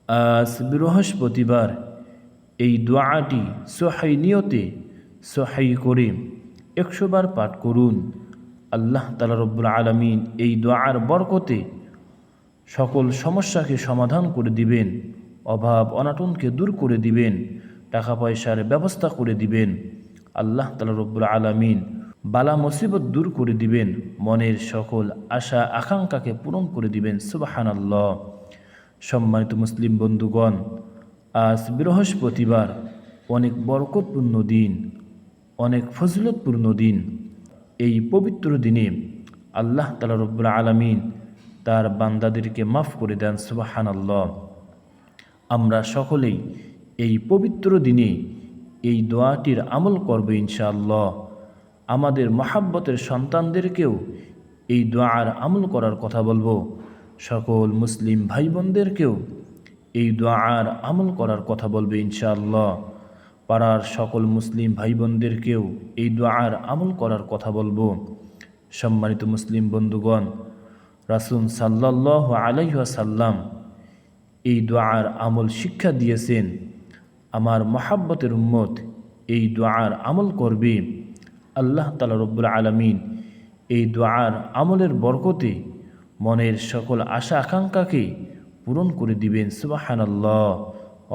আজ বৃহস্পতিবার। এই দোয়াটি সহাই নিয়তে সহাই করে 100 বার পাঠ করুন। আল্লাহ তাআলা রব্বুল আলামিন এই দোয়ার বরকতে সকল সমস্যাকে সমাধান করে দিবেন, অভাব অনাটনকে দূর করে দিবেন, টাকা পয়সার ব্যবস্থা করে দিবেন। আল্লাহ তাআলা রব্বুল আলামিন বালা মুসিবত দূর করে দিবেন, মনের সকল আশা আকাঙ্ক্ষাকে পূরণ করে দিবেন। সুবহানাল্লাহ। সম্মানিত মুসলিম বন্ধুগণ, আজ বৃহস্পতিবার, অনেক বরকতপূর্ণ দিন, অনেক ফজিলতপূর্ণ দিন। এই পবিত্র দিনে আল্লাহ তাআলা রব্বুল আলামিন তার বান্দাদেরকে মাফ করে দেন। সুবহানাল্লাহ। আমরা সকলেই এই পবিত্র দিনে এই দোয়াটির আমল করব ইনশাআল্লাহ। আমাদের মহাব্বতের সন্তানদেরকেও এই দোয়ার আমল করার কথা বলবো। সকল মুসলিম ভাই বোনদেরকেও এই দোয়ার আমল করার কথা বলবে ইনশাআল্লাহ। পাড়ার সকল মুসলিম ভাই বোনদেরকেও এই দোয়ার আমল করার কথা বলবো। সম্মানিত মুসলিম বন্ধুগণ, রাসূল সাল্লাল্লাহু আলাইহি ওয়াসাল্লাম এই দোয়ার আমল শিক্ষা দিয়েছেন। আমার মহাব্বতের উম্মত এই দোয়ার আমল করবে। আল্লাহ তাআলা রব্বুল আলামিন এই দোয়ার আমলের বরকতে মনের সকল আশা আকাঙ্ক্ষাকে পূরণ করে দিবেন। সুবহানাল্লাহ।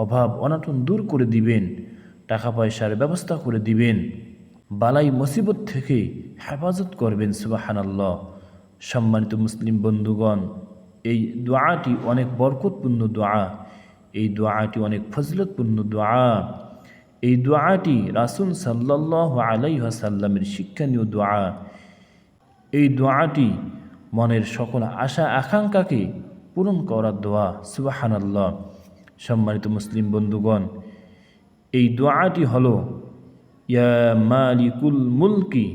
অভাব অনাটন দূর করে দিবেন, টাকা পয়সার ব্যবস্থা করে দিবেন, বালাই মুসিবত থেকে হেফাজত করবেন। সুবহানাল্লাহ। সম্মানিত মুসলিম বন্ধুগণ, এই দোয়াটি অনেক বরকতপূর্ণ দোয়া, এই দোয়াটি অনেক ফজিলতপূর্ণ দোয়া। এই দোয়াটি রাসূল সাল্লাল্লাহু আলাইহি ওয়াসাল্লামের শিক্ষণীয় দোয়া। এই দোয়াটি মনের সকল আশা আকাঙ্ক্ষাকে পূরণ করার দোয়া। সুবহানাল্লাহ। সম্মানিত মুসলিম বন্ধুগণ, এই দোয়াটি হলো ইয়া মালিকুল মুলকি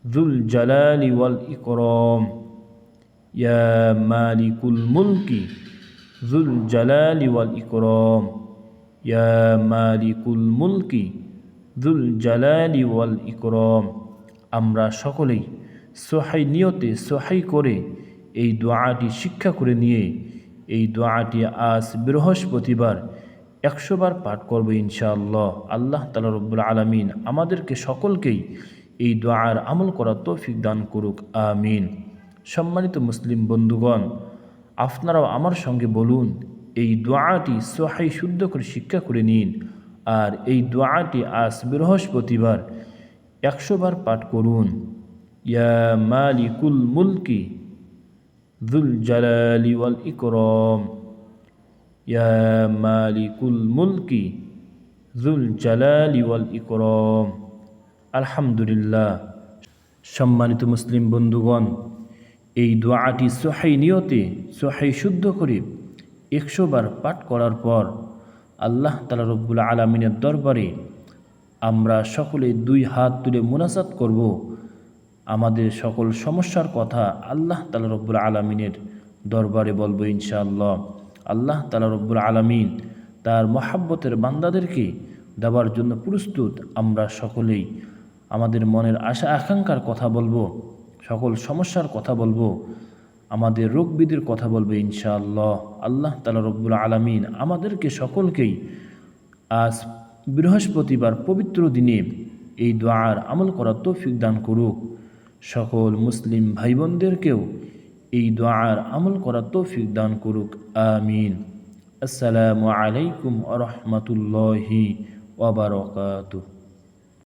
যুল জালালি ওয়াল ইকরাম, ইয়া মালিকুল মুলকি যুল জালালি ওয়াল ইকরাম, ইয়া মালিকুল মুলকি যুল জালালি ওয়াল ইকরাম। আমরা সকলেই সহাই নিয়তে সহাই করে এই দোয়াটি শিক্ষা করে নিয়ে এই দোয়াটি আজ বৃহস্পতিবার 100 বার পাঠ করব ইনশাআল্লাহ। আল্লাহ তাআলা রব্বুল আলামিন আমাদেরকে সকলকেই এই দোয়ার আমল করার তৌফিক দান করুক, আমিন। সম্মানিত মুসলিম বন্ধুগণ, আপনারাও আমার সঙ্গে বলুন, এই দোয়াটি সহাই শুদ্ধ করে শিক্ষা করে নিন। আর এই দোয়াটি আজ বৃহস্পতিবার 100 বার পাঠ করুন। ইয়া মালিকুল মুলকি যুল জালালি ওয়াল ইকরাম, ইয়া মালিকুল মুলকি যুল জালালি ওয়াল ইকরাম। আলহামদুলিল্লাহ। সম্মানিত মুসলিম বন্ধুগণ, এই দোয়াটি সহাই নিয়তে সহাই শুদ্ধ করে 100 বার পাঠ করার পর আল্লাহ তাআলা রব্বুল আলামিনের দরবারে আমরা সকলে 2 হাত তুলে মুনাজাত করব। আমাদের সকল সমস্যার কথা আল্লাহ তাআলা রব্বুল আলামিনের দরবারে বলবো ইনশাআল্লাহ। আল্লাহ তাআলা রব্বুল আলামিন তার মহাব্বতের বান্দাদেরকে দেওয়ার জন্য প্রস্তুত। আমরা সকলেই আমাদের মনের আশা আকাঙ্ক্ষার কথা বলবো, সকল সমস্যার কথা বলবো, আমাদের রোগ বিধির কথা বলবো ইনশাআল্লাহ। আল্লাহ তাআলা রব্বুল আলামিন আমাদেরকে সকলকেই আজ বৃহস্পতিবার পবিত্র দিনে এই দোয়ার আমল করার তৌফিক দান করুক। সকল মুসলিম ভাই বোনদেরকেও এই দোয়ার আমল করার তৌফিক দান করুক, আমিন। আসসালামু আলাইকুম ওয়া রাহমাতুল্লাহি ওয়া বারাকাতুহু।